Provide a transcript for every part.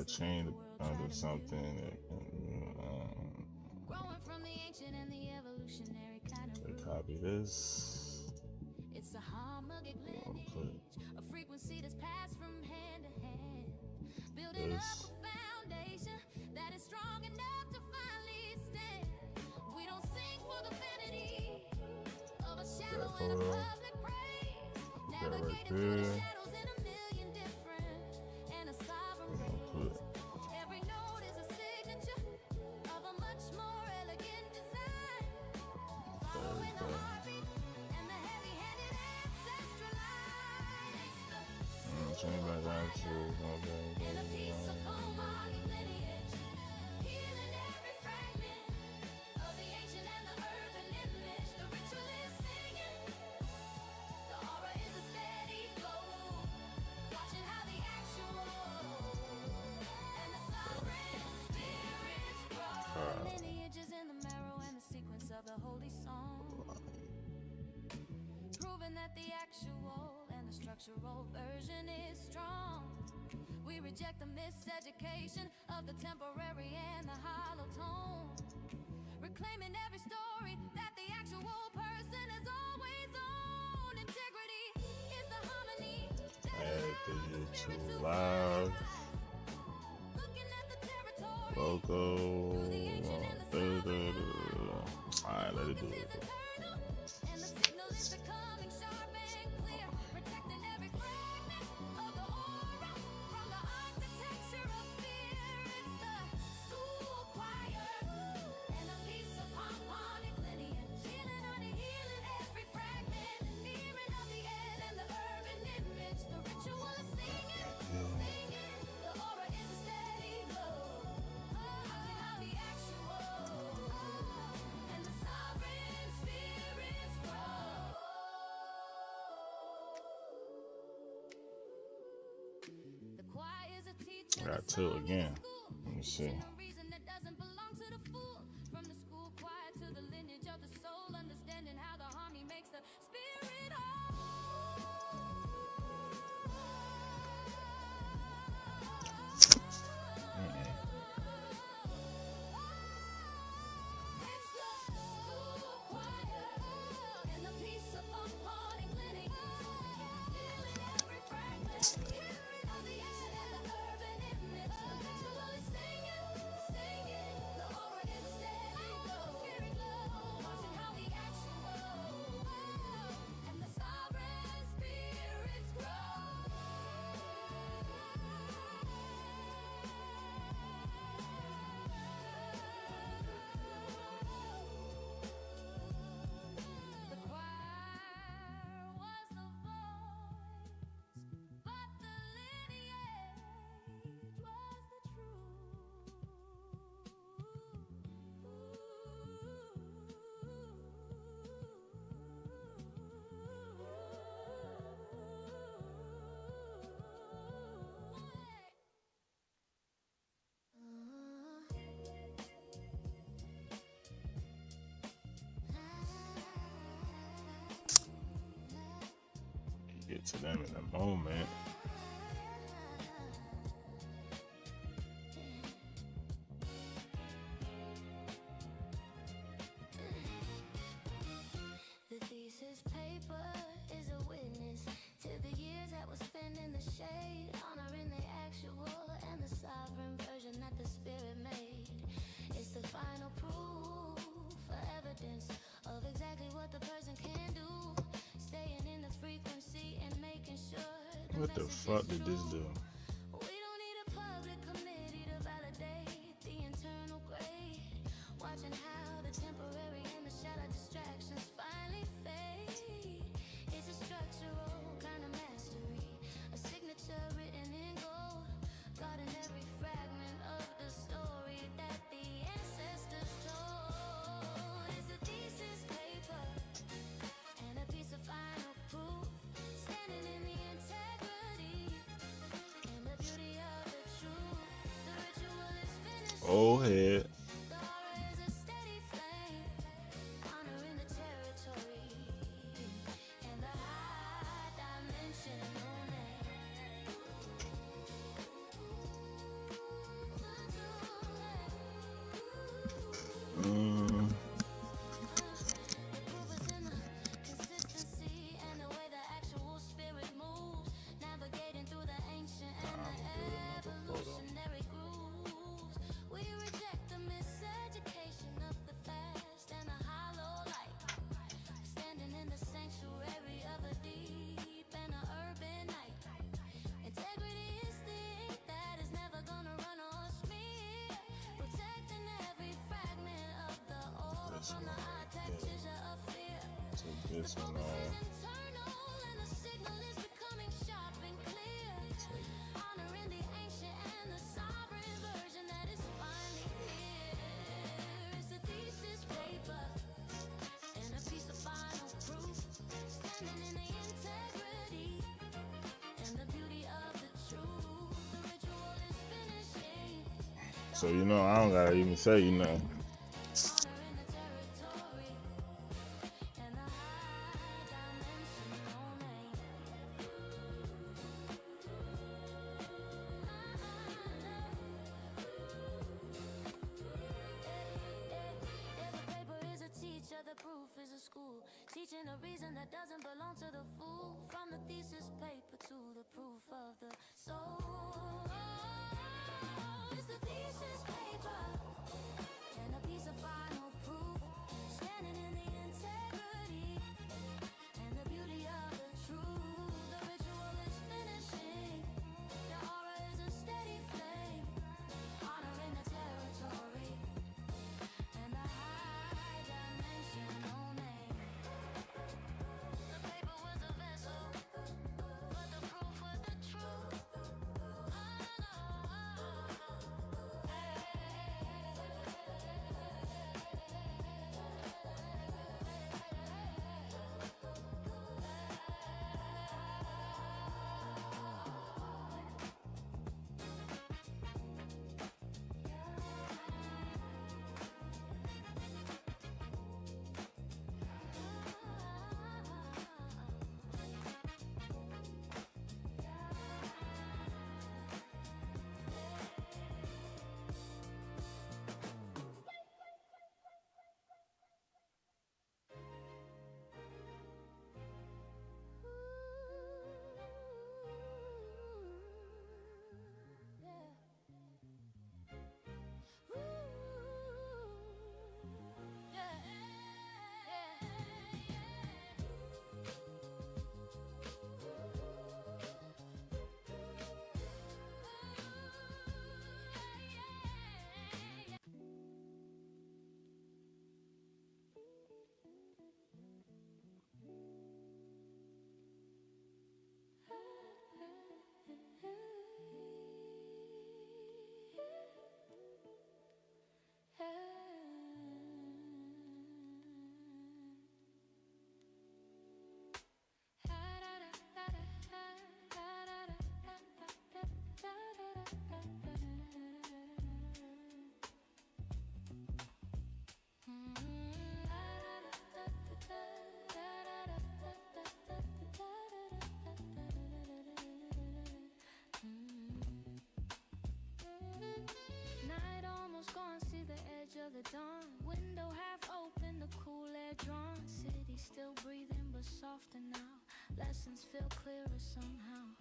chained under something that can, copy this. It's a harmonic lineage, a frequency that's passed from hand to hand, building up This. a foundation that is strong enough to finally stand. We don't sing for the vanity of a That shallow and a photo. public praise, That right navigating through the there. shadows in a million different and a sovereign I'm gonna put rays. Every note is a signature of a much more elegant design, following the heartbeat and the heavy-handed ancestral line. change back down to And a piece of harmonic lineage, healing every fragment of the ancient and the urban image. The ritual is singing, the aura is a steady flow, watching how the actual and the sovereign spirits grow. Lineage is in the marrow and the sequence of the holy song, proving that the actual and the structural version is strong. We reject the miseducation of the temporary and the hollow tone, reclaiming every story that the actual person has always owned. Integrity is the harmony that add the allows the spirit to YouTube live looking at the territory logo. through the ancient and the sovereign. Alright, let it do Focus it. is eternal, and the signal is becoming sharp and clear, protecting every fragment of the aura from the architecture of fear. It's the school choir and a piece of harmonic lineage, healing every fragment, nearing of the end and the urban image. The ritual is singing, the aura is a steady glow, housing how the actual and the sovereign spirits grow. The choir is a teacher. Got two again. Let me see. The reason that doesn't belong to the fool. From the school choir to the lineage of the soul, understanding how the harmony makes the spirit It's the school choir and the piece of harmonic lineage, healing every fragment, carrying on the ancient and the urban image. The ritual is singing, the aura is a steady glow, watching how the actual and the sovereign spirits grow. The choir was the voice, but the lineage was the Get to them in a moment. The thesis paper is a witness to the years that was spent in the shade, honoring the actual and the sovereign version that the spirit made. It's the final proof for evidence of exactly what the person can do, staying in the frequency and making sure What the fuck did this do? we don't need a public committee to validate the internal grade. Watching how the temporary and the shallow distractions finally fade. It's a structural kind of mastery, a signature written in gold, guarding every fragment of the story that the ancestors told. It's a thesis paper and a piece of final proof, standing in the integrity and the beauty of the truth. The ritual is finished. Oh head. The aura is a steady flame, honoring the territory and the high dimensional name. this one on. So you know, I don't gotta even say you nothing. Teaching a reason that doesn't belong to the fool. From the thesis paper to the proof of the soul. It's the thesis paper and a piece of final proof. Standing in the integrity and the beauty of the truth. The ritual is finishing. The aura is a steady flame, honoring the territory and the high dimensional name. The paper was a vessel, but the proof was the truth. Night almost gone, see the edge of the dawn. Window half open, the cool air drawn. City still breathing, but softer now. Lessons feel clearer somehow.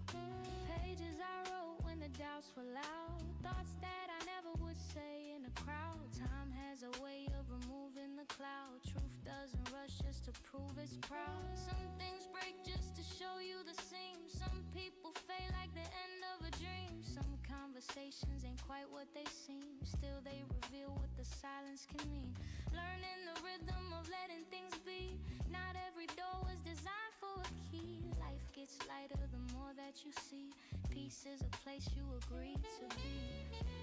Pages I wrote when the doubts were loud. Thoughts that I never would say in a crowd. Time has a way of removing the cloud. Truth doesn't rush just to prove it's proud. Some things break just to show you the seam. Some people fade like the end of a dream. Some conversations ain't quite what they seem. Still they reveal what the silence can mean. Learning the rhythm of letting things be. Not every door was designed for a key. Life gets lighter the more that you see. Peace is a place you agree to be.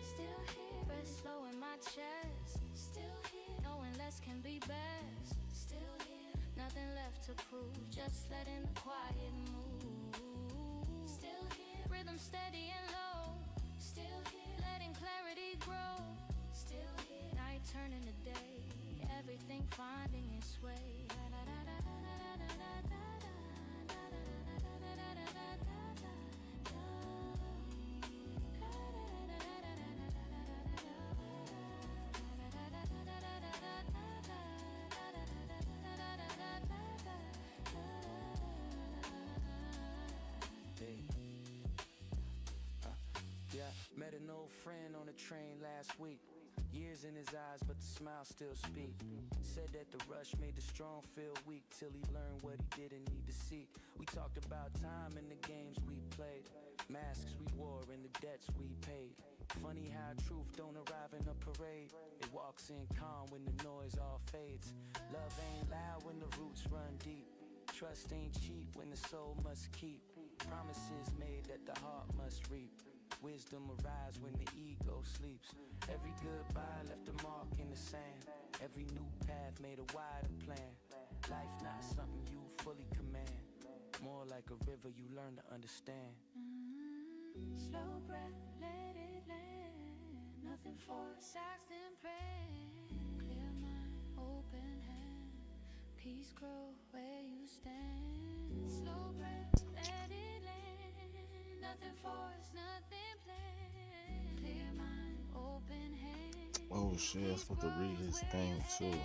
Still here, breath slow in my chest. Still here, knowing less can be best. Still here, nothing left to prove. Just letting the quiet move. Still here, rhythm steady and low. Still here, letting clarity grow. Still here, night turning to day. Everything finding its way. Met an old friend on a train last week. Years in his eyes, but the smile still speak. Said that the rush made the strong feel weak, till he learned what he didn't need to seek. We talked about time and the games we played, masks we wore and the debts we paid. Funny how truth don't arrive in a parade. It walks in calm when the noise all fades. Love ain't loud when the roots run deep. Trust ain't cheap when the soul must keep promises made that the heart must reap. Wisdom arise when the ego sleeps. Every goodbye left a mark in the sand. Every new path made a wider plan. Life not something you fully command, more like a river you learn to understand. Slow breath, let it land. Nothing forced, act and pray. Clear mind, open hand. Peace grow where you stand. Slow breath, let it land. Nothing forced, nothing planned. Clear mind, open hand. Oh shit, I'm supposed to read his thing too.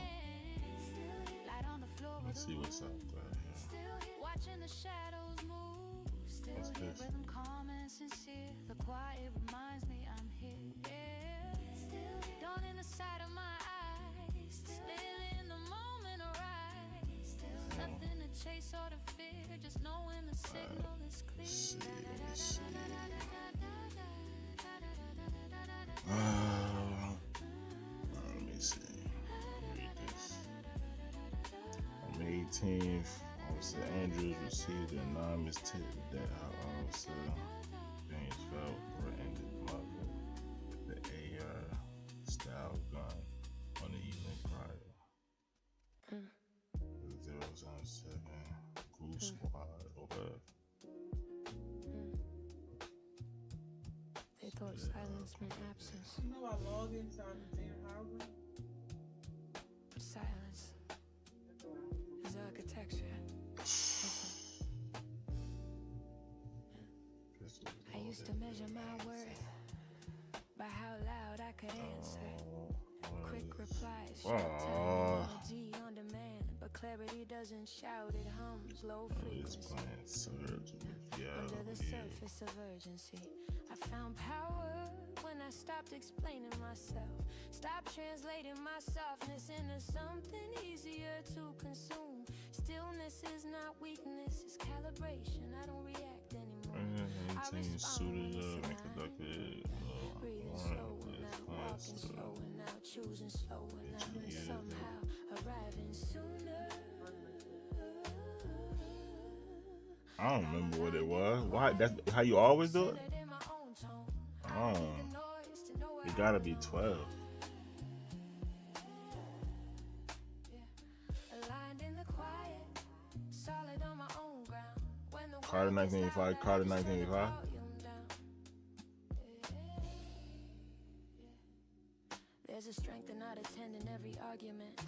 Light on the floor. Let's see what's out there. Still here, watching the shadows move. Still What's here, this? rhythm calm and sincere. The quiet reminds me I'm here. Yeah. Still here, dawn in the side of my eyes. Still in the moment arise. Still nothing to chase or to fear. Just knowing the signal is clear. Let me see. Read this. On May 18th, Officer Andrews received an anonymous tip that our officer James Feld threatened his mother with the AR-style gun on the evening prior. 007 Goose Squad over. They thought silence meant absence. You know I logged into our museum housing. But silence is architecture. I used to measure my worth by how loud I could answer. Quick replies, short time energy on demand. But clarity doesn't shout, it hums low frequency. Under the surface of urgency, I found power when I stopped explaining myself. Stopped translating my softness into something easier to consume. Stillness is not weakness, it's calibration. I don't react anymore. I respond when it's aligned. Breathing slower now, walking slower now, choosing slower now, and somehow arriving sooner. I don't remember what it was. Why? That's how you always do it? Oh. It gotta be 12. Carter 1985, Carter 1985. There's a strength in not attending every argument,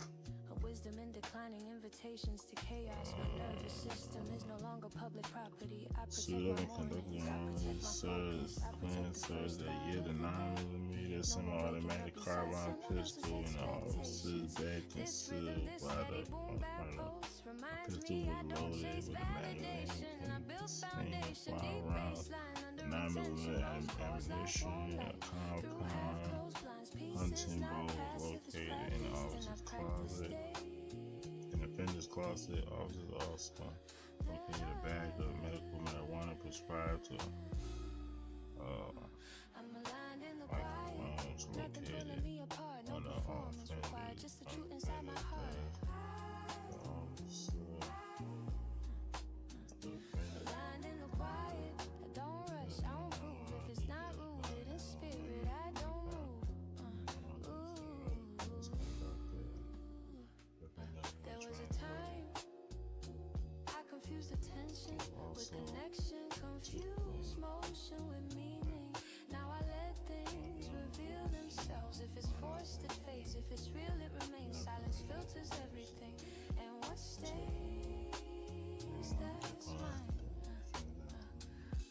a wisdom in declining invitations to chaos. My nervous system is no longer public property. I protect my mornings, I protect my focus, I protect the first that year the 9mm semi-automatic carbine pistol in the officer's bag concealed by the pistol was loaded with a magazine containing 5 rounds, 9mm ammunition, a compound hunting bow located in the officer's closet. In the fender's closet, officers also located a bag of medical marijuana prescribed to microphones located on the fender. With connection, confused motion with meaning. Now I let things reveal themselves. If it's forced, it fades. If it's real, it remains. Silence filters everything. And what stays, that's mine.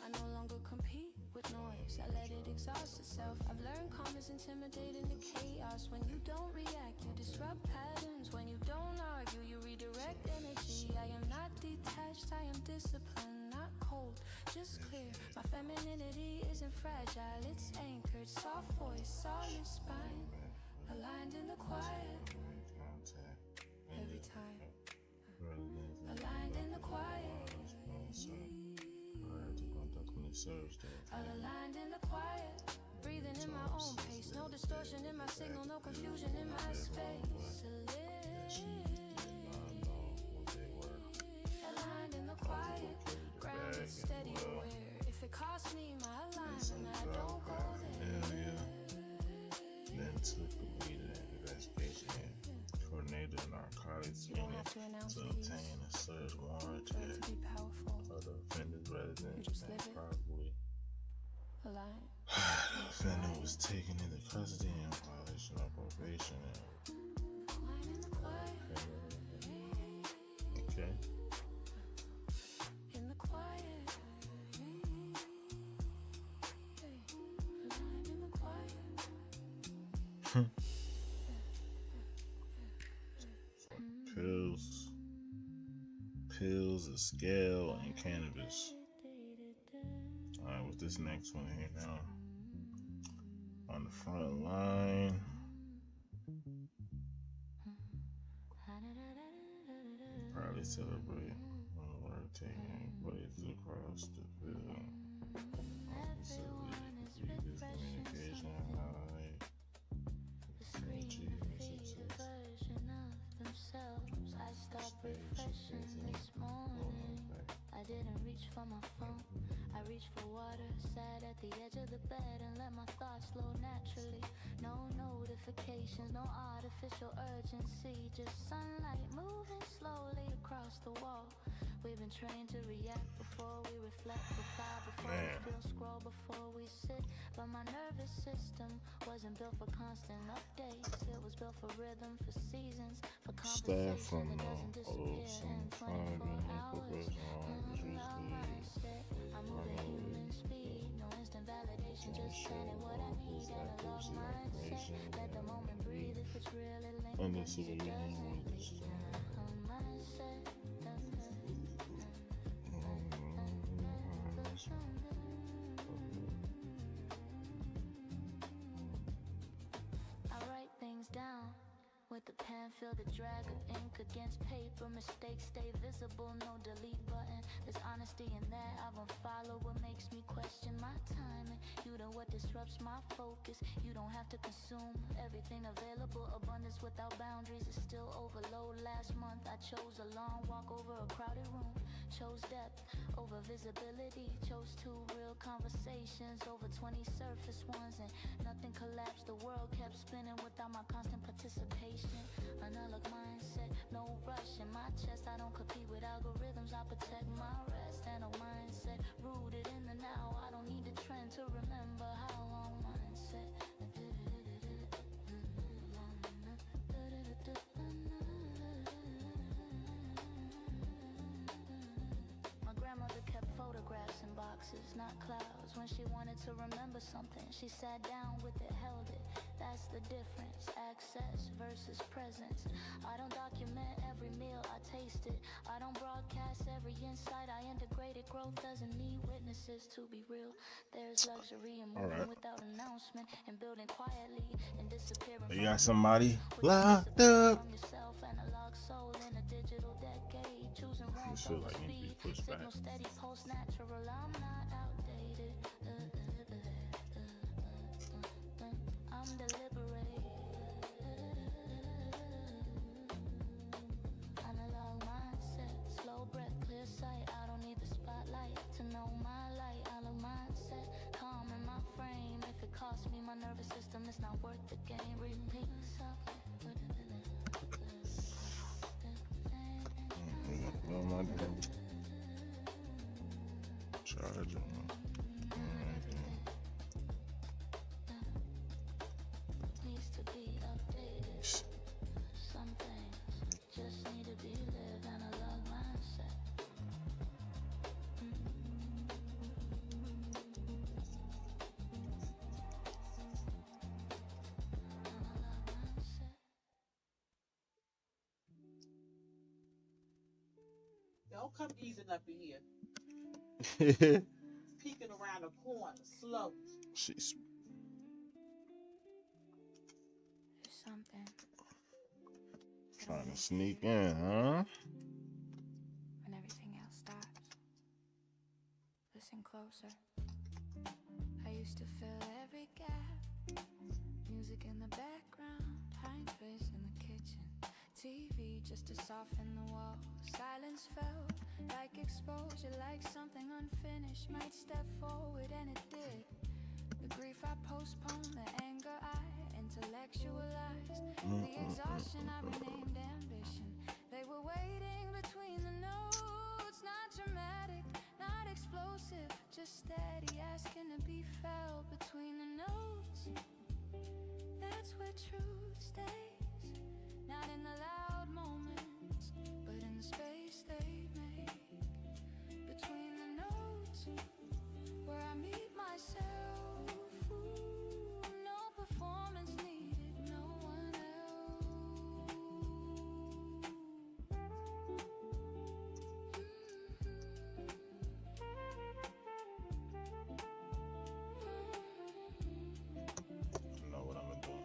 I no longer compete with noise. I let it exhaust itself. I've learned calm is intimidating to chaos. When you don't react, you disrupt patterns. When you don't argue, you redirect energy. I am not detached, I am disciplined, not cold, just clear. My femininity isn't fragile, it's anchored. Soft voice, solid spine, aligned in the quiet. Every time, aligned in the quiet. All aligned in the quiet, breathing in my own pace. No distortion in my signal, no confusion in my space. Aligned cost me my life Some and I drug don't go crime. there. Hell yeah. Then took the lead in investigation and coordinated narcotics You don't unit have to announce to peace obtain a search warrant for it to be powerful. of the offender's residence just and live it. probably Alive. the offender was taken into custody in violation of probation and Quiet in the quiet. okay. In the quiet. Alive in the quiet. Pills, a scale, and cannabis. Alright, with this next one here now. On the front line. Proudly celebrate work taking place across the field. Facility complete this communication highlight achieving success. I stopped refreshing this morning. I didn't reach for my phone. I reached for water, sat at the edge of the bed and let my thoughts flow naturally. No notifications, no artificial urgency, just sunlight moving slowly across the wall. We've been trained to react before we reflect, reply before we feel, scroll before we sit. But my nervous system wasn't built for constant updates. It was built for rhythm, for seasons, for conversation that doesn't disappear in 24 hours. I'm moving human speed, no instant validation, just planning what I need. Analog mindset, let the moment breathe. If it's real, it lingers. If it doesn't, mindset. I write things down with the pen, feel the drag of ink against paper. Mistakes stay visible, no delete button. There's honesty in that. I won't follow what makes me question my timing. You know what disrupts my focus. You don't have to consume everything available. Abundance without boundaries is still overload. Last month I chose a long walk over a crowded room. Chose depth over visibility. Chose 2 real conversations over 20 surface ones. And nothing collapsed. The world kept spinning without my constant participation. Analog mindset, no rush in my chest. I don't compete with algorithms, I protect my rest. And a mindset rooted in the now. I don't need the trend to remember how long. Mindset. My grandmother kept photographs in boxes, not clouds. When she wanted to remember something, she sat down with it, held it. That's the difference, access versus presence. I don't document every meal I tasted. I don't broadcast every insight I integrated. Growth doesn't need witnesses to be real. There's luxury in moving without announcement, and building quietly and disappearing. You got somebody locked up. From yourself, analog soul in a digital decade. Choosing warmth over speed, signal steady, post natural. I'm not outdated. I'm deliberate. Analog mindset, slow breath, clear sight. I don't need the spotlight to know my light. Analog mindset, calm in my frame. If it costs me my nervous system, it's not worth the game. Repeat something. Charge on. Needs to be updated. Some things just need to be lived. Analog mindset. Analog mindset. Don't come easing up in here. Peeking around the corner, slow. She's There's something trying to sneak in, huh? when everything else stops. Listen closer. I used to fill every gap. Music in the background, hiding face in the kitchen. TV just to soften the wall. Silence felt Like exposure, like something unfinished. Might step forward and it did. The grief I postponed, the anger I intellectualized. The exhaustion I renamed ambition. They were waiting between the notes. Not dramatic, not explosive, just steady, asking to be felt between the notes. That's where truth stays. Not in the loud moments, but in the space they make between the notes, where I meet myself. Ooh, no performance needed, no one else. You know what I'm doing.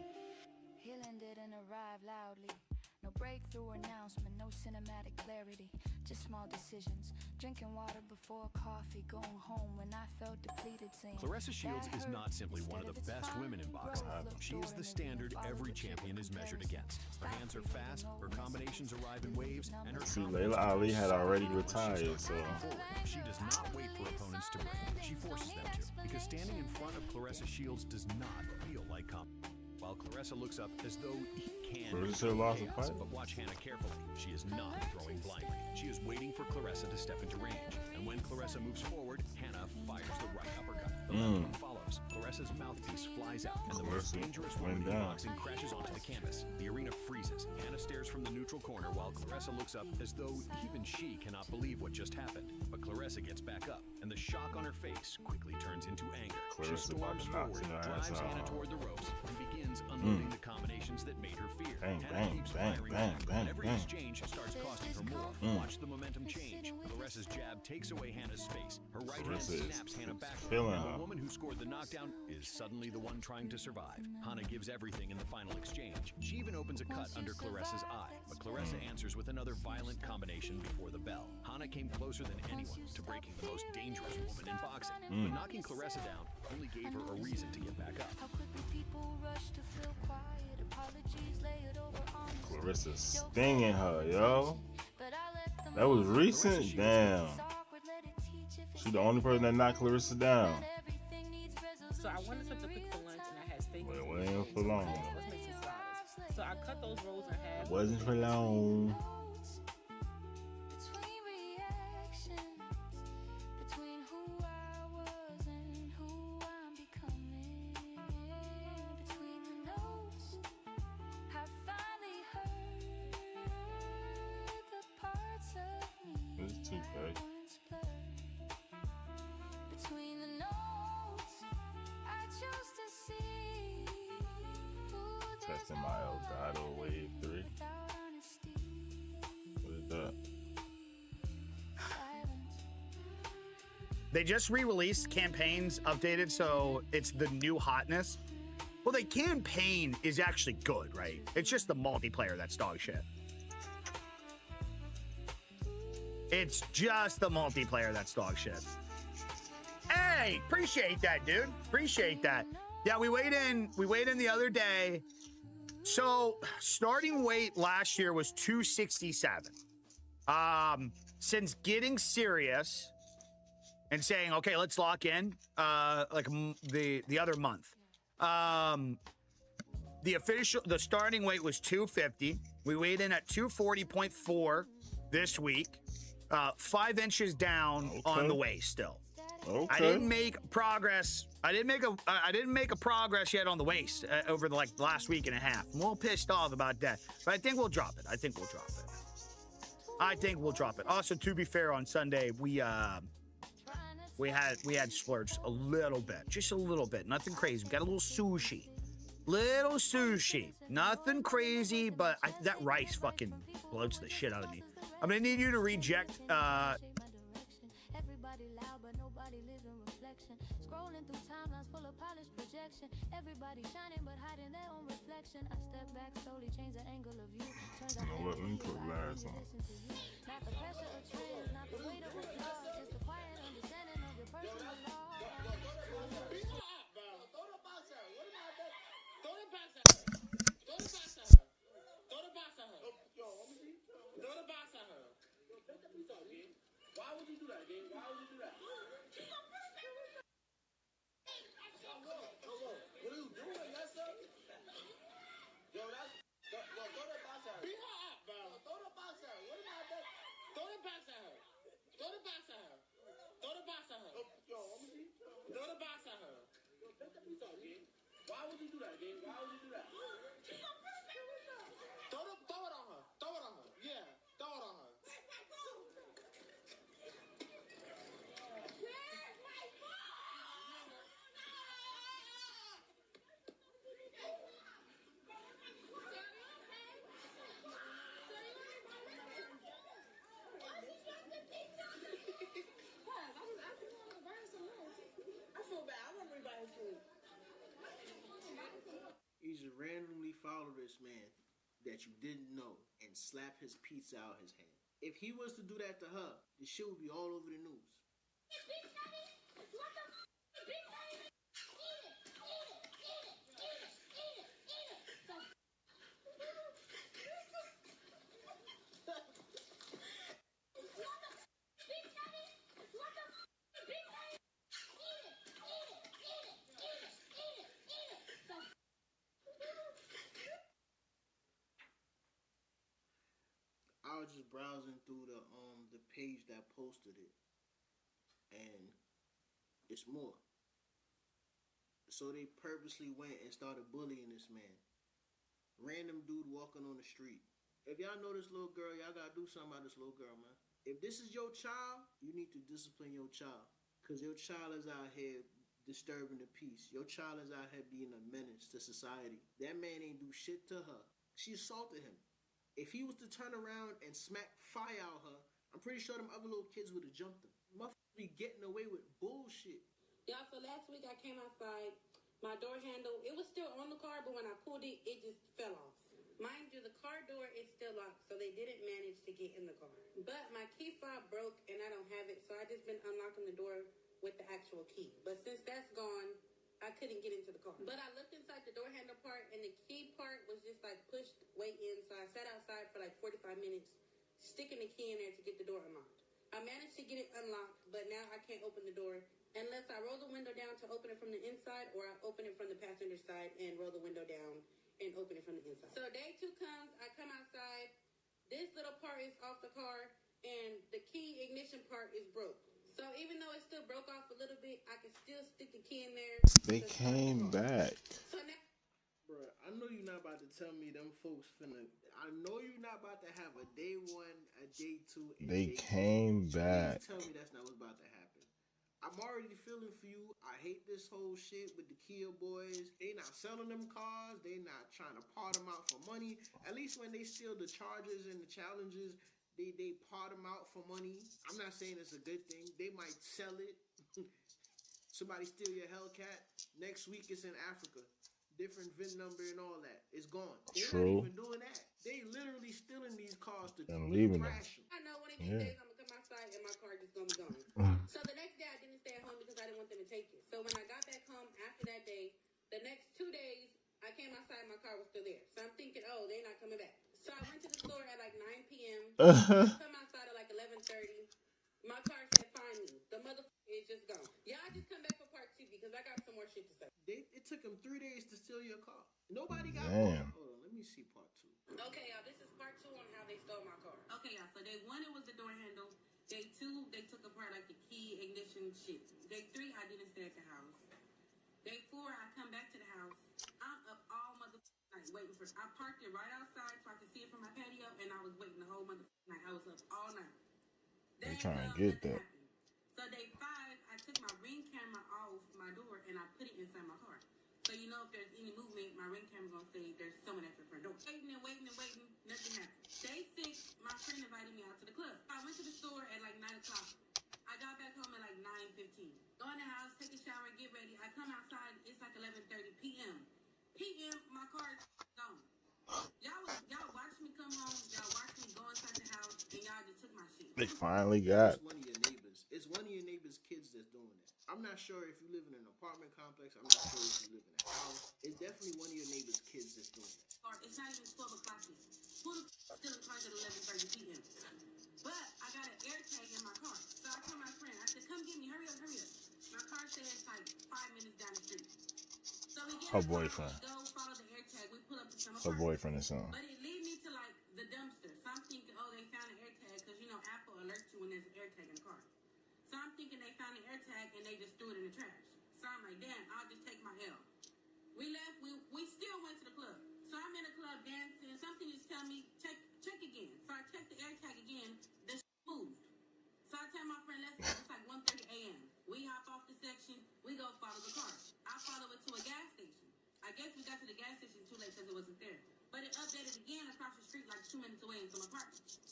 Healing didn't arrive loudly. No breakthrough announcement, no cinematic clarity. Just small decisions. Drinking water before coffee, going home when I felt depleted, saying Claressa Shields that is hurt. not simply one of Instead the it's best fine, women in boxing. growth looked She is the ordinary, standard follow every the champion is measured comparison. against. Her hands are fast, her combinations arrive in waves, and her See, confidence Layla Ali had already grows when she retired, starts so moving forward. She does not wait for opponents to break. She forces them to, because standing in front of Claressa Shields does not feel like while Claressa looks up as though he can Claressa lost the chaos, fight? but watch Hannah carefully. She is not throwing blindly. She is waiting for Claressa to step into range. And when Claressa moves forward, Hannah fires the right uppercut. The left one follows. Claressa's mouthpiece flies out, and the most Claressa dangerous went woman in down. boxing crashes onto the canvas. The arena freezes. Hannah stares from the neutral corner while Claressa looks up as though even she cannot believe what just happened. But Claressa gets back up, and the shock on her face quickly turns into anger. Claressa She about storms to knock forward, her ass drives out. Hannah toward the ropes, and begins unloading the combinations that made her fear. Bang, Hannah bang, keeps bang, firing bang, back. bang, Every bang. exchange starts costing her more. Watch the momentum change. Claressa's jab takes away Hannah's space. Her right hand Claressa is snaps Hannah back. killing And her. the woman who scored the knockdown is suddenly the one trying to survive. Hannah gives everything in the final exchange. She even opens a cut under Claressa's eye, but Claressa answers with another violent combination before the bell. Hannah came closer than anyone to breaking the most dangerous woman in boxing, but knocking Claressa down only gave her a reason to get back up. How quickly people rush to feel quiet. Apologies layered over honesty. Claressa stinging her, yo. But I let them That was know recent? Damn. it's awkward, let it teach if it's She the only person that knocked Claressa down. everything needs So I wanted something quick for lunch and I had steak. Wait, waiting for long. Let's make some salads. So I cut those rolls in half. Wasn't for long. between reactions, between who I was and who I'm becoming, between the notes, I finally heard the parts of me This is too that fake. once blurred. Between the notes, I chose to see who there's Testing my Elgato Wave 3. without honesty. What is that? They just re-released campaigns updated, so it's the new hotness. Well, the campaign is actually good, right? It's just the multiplayer that's dog shit. It's just the multiplayer that's dog shit. Hey, appreciate that, dude. Appreciate that. Yeah, we weighed in the other day. So starting weight last year was 267. Since getting serious and saying, okay, let's lock in, the other month. The starting weight was 250. We weighed in at 240.4 this week. 5 inches down on the waist still. Okay. I didn't make progress. I didn't make a progress yet on the waist over the last week and a half. I'm a little pissed off about that, but I think we'll drop it. I think we'll drop it. Also, to be fair, on Sunday we had splurged a little bit, just a little bit, nothing crazy. We got a little sushi, nothing crazy, but that rice fucking bloats the shit out of me. I'm gonna need you to reject. Everybody loud, but nobody lives in reflection. Scrolling through timelines full of polished projection. Everybody shining, but hiding their own reflection. I step back slowly, change the angle of view. Turns out You know what? Let me put everything Lars I on. listen to you. Not the pressure of trends, not the weight of applause, just the quiet understanding of your personal law. you do that, gang? Why would you do that? What are you doing? Yes, sir. Yo, that's... Yo, throw the box at her. Be her up, bro. Throw the box at her. What am I doing? Throw the box at her. Throw the box at her. Throw the box at her. Yo, let me see. Throw the box at her. Yo, take the piece out, gang. Why would you do that, gang? Why would you do that? Throw it on her. Throw it on her. Yeah, throw it on her. You should randomly follow this man that you didn't know and slap his pizza out his hand. If he was to do that to her, this shit would be all over the news. I was just browsing through the page that posted it, and it's more. So they purposely went and started bullying this man. Random dude walking on the street. If y'all know this little girl, y'all gotta do something about this little girl, man. If this is your child, you need to discipline your child, because your child is out here disturbing the peace. Your child is out here being a menace to society. That man ain't do shit to her. She assaulted him. If he was to turn around and smack fire out her, I'm pretty sure them other little kids would have jumped him. Motherfuckers be getting away with bullshit. Y'all, so last week I came outside. My door handle, it was still on the car, but when I pulled it, it just fell off. Mind you, the car door is still locked, so they didn't manage to get in the car. But my key fob broke, and I don't have it, so I just been unlocking the door with the actual key. But since that's gone, I couldn't get into the car. But I looked inside the door handle part, and the key part was just like pushed way in, so I sat outside for like 45 minutes, sticking the key in there to get the door unlocked. I managed to get it unlocked, but now I can't open the door unless I roll the window down to open it from the inside, or I open it from the passenger side and roll the window down and open it from the inside. So day 2 comes, I come outside, this little part is off the car, and the key ignition part is broke. So even though it still broke off a little bit, I can still stick the key in there. They came back. So now, Bruh, I know you're not about to tell me them folks finna... I know you're not about to have a day 1, a day 2, and They day came 3. back. Please tell me that's not what's about to happen. I'm already feeling for you. I hate this whole shit with the Kia boys. They not selling them cars. They not trying to part them out for money. At least when they steal the Chargers and the Challengers, they part them out for money. I'm not saying it's a good thing. They might sell it. Somebody steal your Hellcat. Next week it's in Africa. Different VIN number and all that. It's gone. They're True. not even doing that. They literally stealing these cars to And leaving them. trash them. I know one of these days I'm going to come outside and my car just going to be gone. So the next day I didn't stay at home because I didn't want them to take it. So when I got back home after that day, the next 2 days, I came outside and my car was still there. So I'm thinking, oh, they're not coming back. So I went to the store at like 9 p.m. I come outside at like 11:30. My car said, find me. The motherfucker is just gone. Y'all just come back for part 2 because I got some more shit to say. It took them 3 days to steal your car. Nobody got Damn. Hold on, let me see part 2. Okay, y'all, this is part 2 on how they stole my car. Okay, y'all, so day 1, it was the door handle. Day 2, they took apart like the key, ignition, shit. Day 3, I didn't stay at the house. Day 4, I come back to the house. I'm up all motherfucking night waiting for it. I parked it right outside so I could see it from my patio, and I was waiting the whole motherfucking night. I was up all night. They trying to get that. So day 5, I took my ring camera off my door and I put it inside my car. So you know if there's any movement, my ring camera's gonna say there's someone at the front door. Waiting, nothing happened. Day 6, my friend invited me out to the club. I went to the store at like 9 o'clock. I got back home at like 9:15. Go in the house, take a shower, get ready. I come outside, it's like 11:30 p.m. My car is gone. Y'all watched me come home, y'all watched me go inside the house, and y'all just took my shit. They finally got. It's one of your neighbors. It's one of your neighbors' kids that's doing that. I'm not sure if you live in an apartment complex. I'm not sure if you live in a house. It's definitely one of your neighbor's kids that's doing that. It's not even 12 o'clock yet. Who the f*** still in cars at 11:30 p.m.? But I got an air tag in my car. So I Her boyfriend. Go follow the air tag. We pull up to some Her boyfriend or something. But it lead me to like the dumpster. So I'm thinking, oh, they found an air tag because you know Apple alerts you when there's an air tag in the car. So I'm thinking they found an air tag and they just threw it in the trash. So I'm like, damn, I'll just take my L. We left. We still went to the club. So I'm in the club dancing. Something just tell me check again. So I check the air tag again. The moved. So I tell my friend, let's go. It's like 1:30 a.m. We hop off the section. We go follow the car. I follow it to a gas station. I guess we got to the gas station too late because it wasn't there. But it updated again across the street like 2 minutes away in some apartments.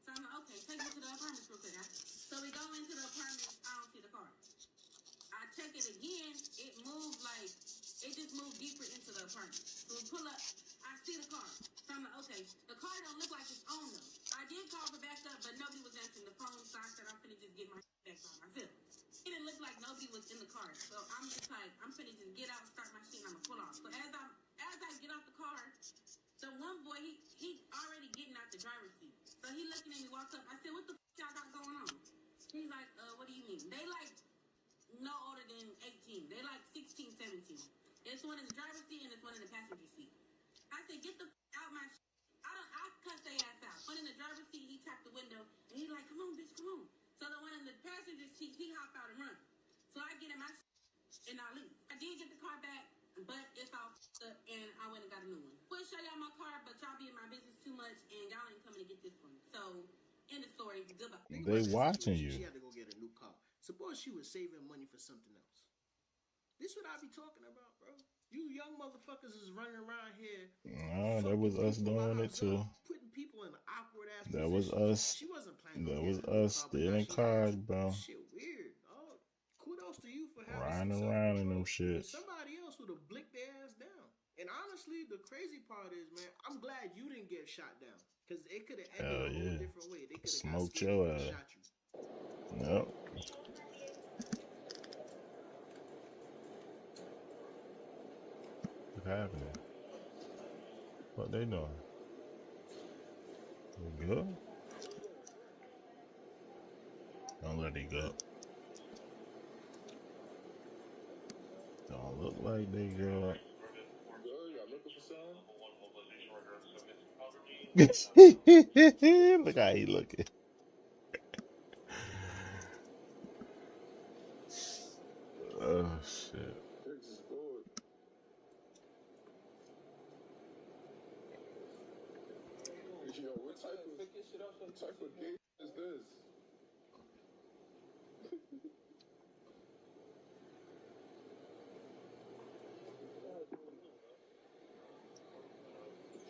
So I'm like, okay, take me to the apartments real quick. So we go into the apartments. I don't see the car. I check it again. It moved like, it just moved deeper into the apartment. So we pull up. I see the car. So I'm like, okay, the car don't look like it's on though. I did call for backup, but nobody was answering the phone. So I said, I'm finna just get my back on myself. It didn't look like nobody was in the car. So I'm just like, I'm finna just get out, start my shit, and I'm gonna pull off. So as I get off the car, the one boy, he already getting out the driver's seat. So he looking at me, walk up. I said, what the f*** y'all got going on? He's like, what do you mean? They like no older than 18. They like 16, 17. It's one in the driver's seat and it's one in the passenger seat. I said, get the f*** out my shit. I cussed their ass out. One in the driver's seat, he tapped the window and he's like, come on, bitch, come on. So the one in the passenger seat, he hop out and run. So I get in my shit and I leave. I did get the car back, but it's all f***ed up and I went and got a new one. We'll show y'all my car, but y'all be in my business too much and y'all ain't coming to get this one. So, end of story. Goodbye. They watching you. She had to go get a new car. Suppose she was saving money for something else. This what I be talking about, bro. You young motherfuckers is running around here. No, that was us doing it too. Putting people in awkward ass That was us. She wasn't planning. That was us stealing cars, bro. Shit weird, dog. Kudos to you for having Riding around in them shits. Somebody else would have blicked their ass down. And honestly, the crazy part is, man, I'm glad you didn't get shot down. Because it could have ended a whole different way. They could have smoked your ass. Shot you. Yep. What's happening? What they doing? You good? Don't let it go. Don't look like they good. Look how he looking. Oh shit. Yo, what type of game is this?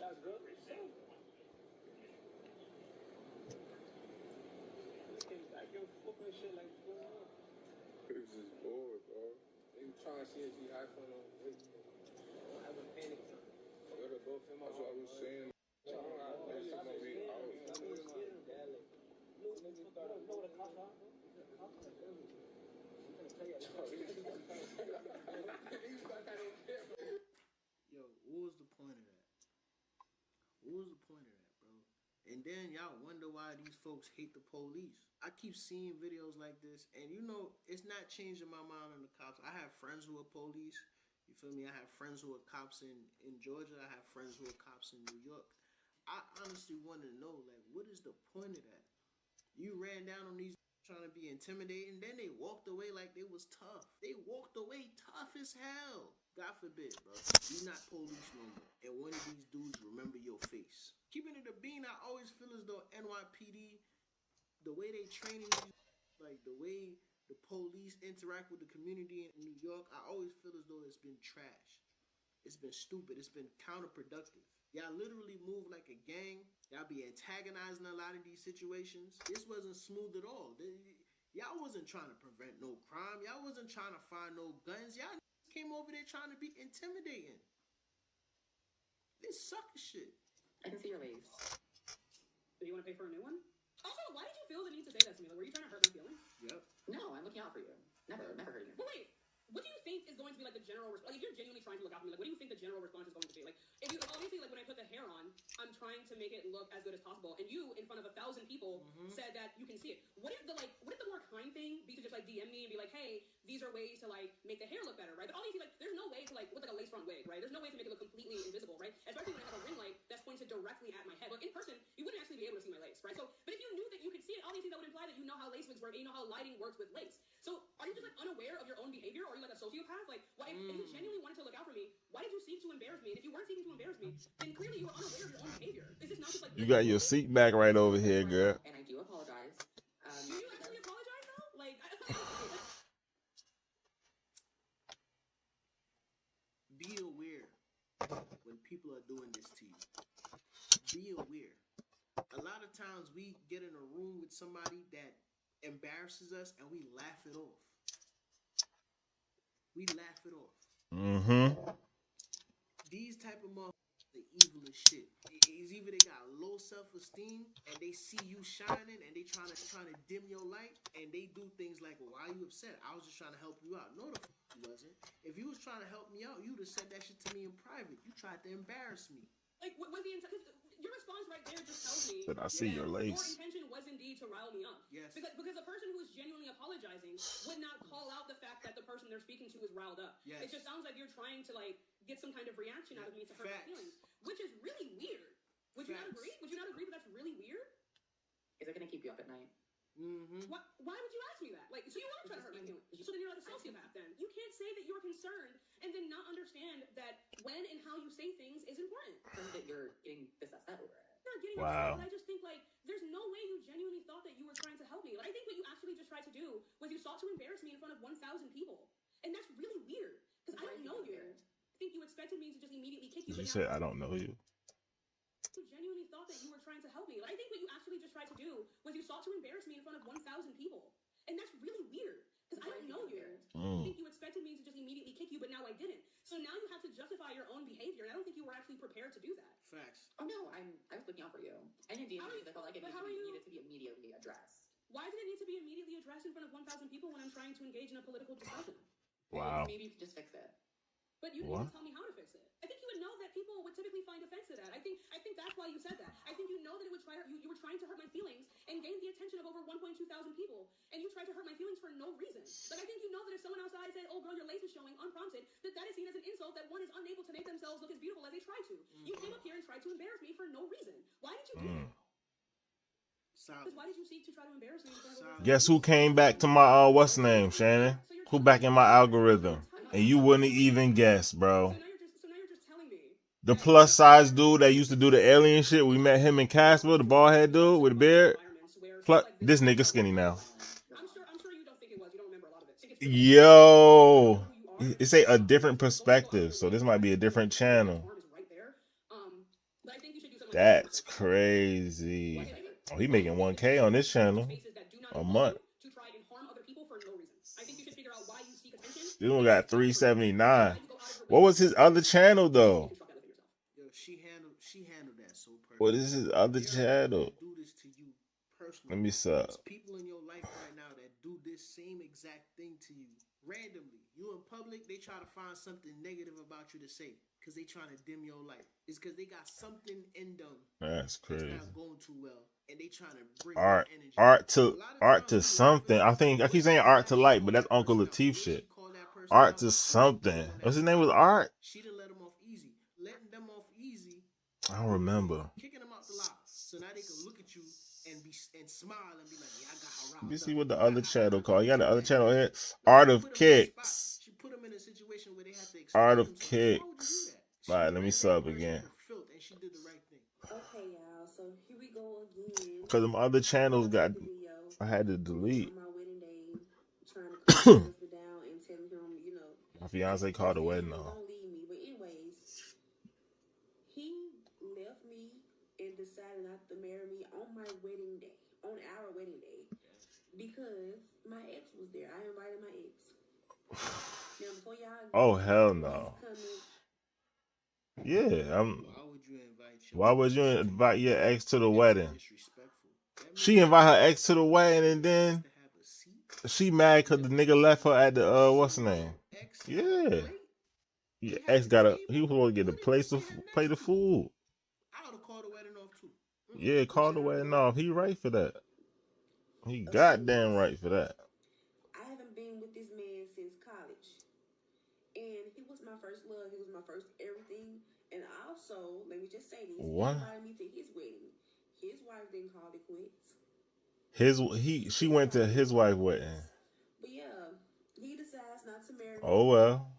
That's good. Shit like Pigs is bored, bro. They trying to see if he high fun on it. I was panic. That's what I was saying. Yo, what was the point of that? What was the point of that, bro? And then y'all wonder why these folks hate the police. I keep seeing videos like this, and you know, it's not changing my mind on the cops. I have friends who are police. You feel me? I have friends who are cops in Georgia. I have friends who are cops in New York. I honestly want to know, like, what is the point of that? You ran down on these trying to be intimidating, then they walked away like they was tough. They walked away tough as hell. God forbid, bro. You're not police no more. And one of these dudes remember your face. Keeping it a bean, I always feel as though NYPD, the way they training these, like the way the police interact with the community in New York, I always feel as though it's been trash. It's been stupid. It's been counterproductive. Y'all literally move like a gang. Y'all be antagonizing a lot of these situations. This wasn't smooth at all. Y'all wasn't trying to prevent no crime. Y'all wasn't trying to find no guns. Y'all came over there trying to be intimidating. This sucker shit. I can see your waves. Do you want to pay for a new one? Also, why did you feel the need to say that to me? Like, were you trying to hurt my feelings? Yep. No, I'm looking out for you. Never hurting you. But wait, what do you think is going to be like the general response? Like, if you're genuinely trying to look out for me, like, what do you think the general response is going to be? Like, if you, like, obviously, like, when I put the hair on, I'm trying to make it look as good as possible. And you, in front of 1,000 people, said that you can see it. What if the more kind thing be to just, like, DM me and be like, hey, these are ways to like make the hair look better, right? But obviously, like, there's no way to like with like a lace front wig, right? There's no way to make it look completely invisible, right? Especially when I have a ring light that's pointed directly at my head. Like in person, you wouldn't actually be able to see my lace, right? So, but if you knew that you could see it, obviously that would imply that you know how lace wigs work and you know how lighting works with lace. So, are you just like unaware of your own behavior, or are you like a sociopath? Like, why, if you genuinely wanted to look out for me, why did you seek to embarrass me? And if you weren't seeking to embarrass me, then clearly you were unaware of your own behavior. Is this not just like You got your seat back right over here, girl. And I do apologize. Do you actually apologize though? Like, be aware when people are doing this to you. Be aware. A lot of times we get in a room with somebody that embarrasses us and we laugh it off. We laugh it off. These type of motherfuckers are evil as shit. It's either they got low self-esteem and they see you shining and they trying to dim your light, and they do things like, well, why are you upset? I was just trying to help you out. No, the fuck you wasn't. If you was trying to help me out, you'd have said that shit to me in private. You tried to embarrass me. like, what was the intent? Your response right there just tells me But I see your lace. Your intention was indeed to rile me up. Yes. Because a person who is genuinely apologizing would not call out the fact that the person they're speaking to is riled up. Yes. It just sounds like you're trying to like get some kind of reaction out of me to hurt my Facts. feelings, which is really weird. Would you not agree? Would you not agree that that's really weird? Is it gonna keep you up at night? Why would you ask me that? Like, so you are trying to hurt my feelings. So then you're like a sociopath then. You can't say that you're concerned and then not understand that when and how you say things is important. That you're getting this upset over it. Not getting Wow. upset, but I just think like there's no way you genuinely thought that you were trying to help me. Like I think what you actually just tried to do was you sought to embarrass me in front of 1,000 people, and that's really weird because I don't know you. I think you expected me to just immediately kick you. You said I don't know you. You genuinely thought that you were trying to help me. Like I think what you actually just tried to do was you sought to embarrass me in front of 1,000 people, and that's really weird because I don't know you. I think you expected me to just immediately kick you, but now I didn't. So now you have to justify your own behavior, and I don't think you were actually prepared to do that. Facts. Oh no, I was looking out for you. And indeed, I felt like it needed to be immediately addressed. Why did it need to be immediately addressed in front of 1,000 people when I'm trying to engage in a political discussion? Wow. Maybe you could just fix it. But you didn't even tell me how to fix it. I think you would know that people would typically find offense to that. I think that's why you said that. I think you know that it would you were trying to hurt my feelings and gain the attention of over 1,200 people, and you tried to hurt my feelings for no reason. Like I think you know that if someone outside said, "Oh girl, your lace is showing," unprompted, that is seen as an insult that one is unable to make themselves look as beautiful as they try to. You came up here and tried to embarrass me for no reason. Why did you do that? Because why did you seek to try to embarrass me in front of Guess who came back to my what's the name, Shannon? Who back in my algorithm? And you wouldn't even guess, bro. So now you're just telling me. The plus size dude that used to do the alien shit. We met him in Casper, the bald head dude with a beard. Plus, this nigga skinny now. I'm sure you don't think it was. You don't remember a lot of it. Yo, it's a different perspective, so this might be a different channel. That's crazy. Oh, he making 1K on this channel a month. This one got 379. What was his other channel though? Yo, she handled that so perfect. What is his other channel? Do this to you personally. Let me sub. There's people in your life right now that do this same exact thing to you randomly. You in public, they try to find something negative about you to say because they trying to dim your light. It's because they got something in them that's crazy. That's not going too well, and they trying to bring art to something. I keep saying art to light, but that's Uncle Latif shit. Art to something. What's his name? Was Art? She didn't let him off easy. Letting them off easy. I don't remember. Kicking them out the live, so now they can look at you and smile and be like, "Yeah, I got her riled up." You see what the other channel called? You got the other channel here. Art of Kicks. She put them in a situation where they have to Art of Kicks. All right, let me sub again. And she did the right thing. Okay, y'all. So here we go again. Cause them other channels got, I had to delete. On my wedding day, trying to calm my husband down and tell him, you know, My fiance called the wedding off. don't leave me. But anyways, he left me and decided not to marry me on my wedding day, on our wedding day, because my ex was there. I invited my ex. Now before y'all. Oh hell no. Yeah, Why would you invite your ex to the wedding? She invite her ex to the wedding and then she mad because the nigga left her at the what's the name? Yeah. Your ex he was supposed to get a place to play the food. I would have called the wedding off too. Yeah, call the wedding off. He right for that. He goddamn right for that. I haven't been with this man since first everything. And also, let me just say this: What? he invited me to his wedding. His wife didn't call it quits. She went to his wife's wedding. But yeah, he decides not to marry me. Oh well.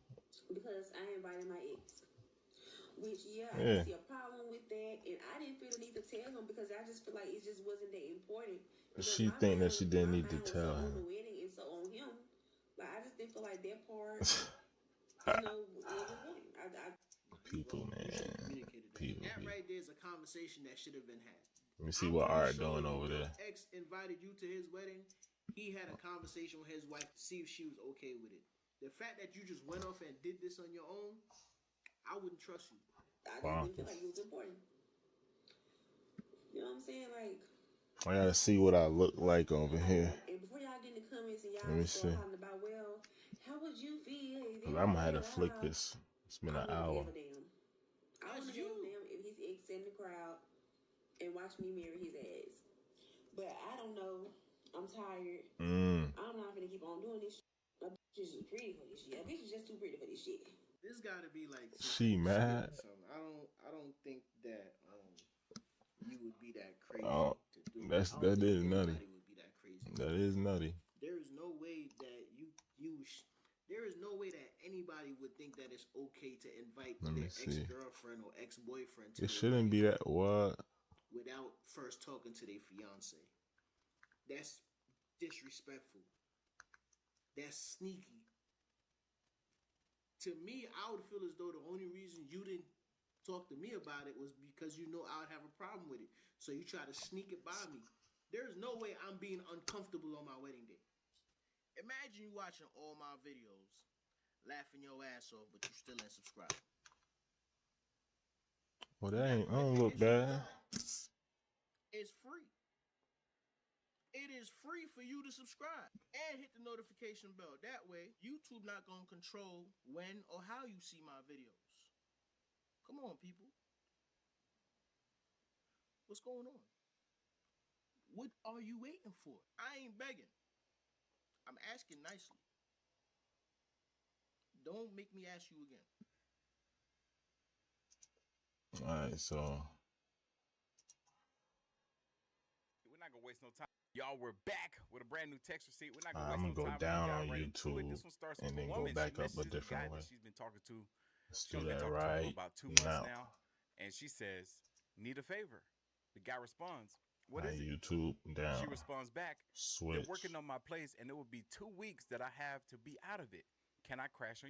Because I invited my ex. Which I Yeah. didn't see a problem with that, and I didn't feel the need to tell him because I just feel like it just wasn't that important. She think that she didn't need to tell on him. the wedding and so on him. Like I just didn't feel like that part, was important. People, man. People. That right there is a conversation that should have been had. Let me see what Art doing over when there. your ex invited you to his wedding, he had a conversation with his wife to see if she was okay with it. The fact that you just went off and did this on your own, I wouldn't trust you. I just didn't feel like it was important. You know what I'm saying? Like, I gotta see what I look like over here. and before y'all get in the comments and Let y'all me start see. talking about, well, how would you feel? I'm gonna have to flick this. It's been an hour. I wouldn't give a damn if his ex sat in the crowd and watched me marry his ass. But I don't know. I'm tired. I'm not gonna keep on doing this shit. My bitch is just pretty for this shit. My bitch is just too pretty for this shit. This gotta be like she mad. I don't think that you would be that crazy to do. That is nutty. Would be that crazy. That is nutty. There is no way that there is no way that anybody would think that it's okay to invite their ex-girlfriend or ex-boyfriend to it shouldn't be that what without first talking to their fiance. That's disrespectful. That's sneaky. To me, I would feel as though the only reason you didn't talk to me about it was because you know I would have a problem with it. So you try to sneak it by me. There's no way I'm being uncomfortable on my wedding day. Imagine you watching all my videos, laughing your ass off, but you still ain't subscribed. Well, I don't look bad. It's free. It is free for you to subscribe and hit the notification bell. That way, YouTube not going to control when or how you see my videos. Come on, people. What's going on? What are you waiting for? I ain't begging. I'm asking nicely. Don't make me ask you again. All right, so we're not gonna waste no time. Y'all, we're back with a brand new text receipt. We're not gonna waste I'm gonna no time. go down on Right YouTube this one starts and with then a go woman. back She up a messages the different guy way. that she's been talking to. Let's She's do been that talking to right for about 2 months now, and she says, "Need a favor." The guy responds, "What is it?" YouTube down. She responds back, Switch. "They're working on my place, and it will be 2 weeks that I have to be out of it. Can I crash on your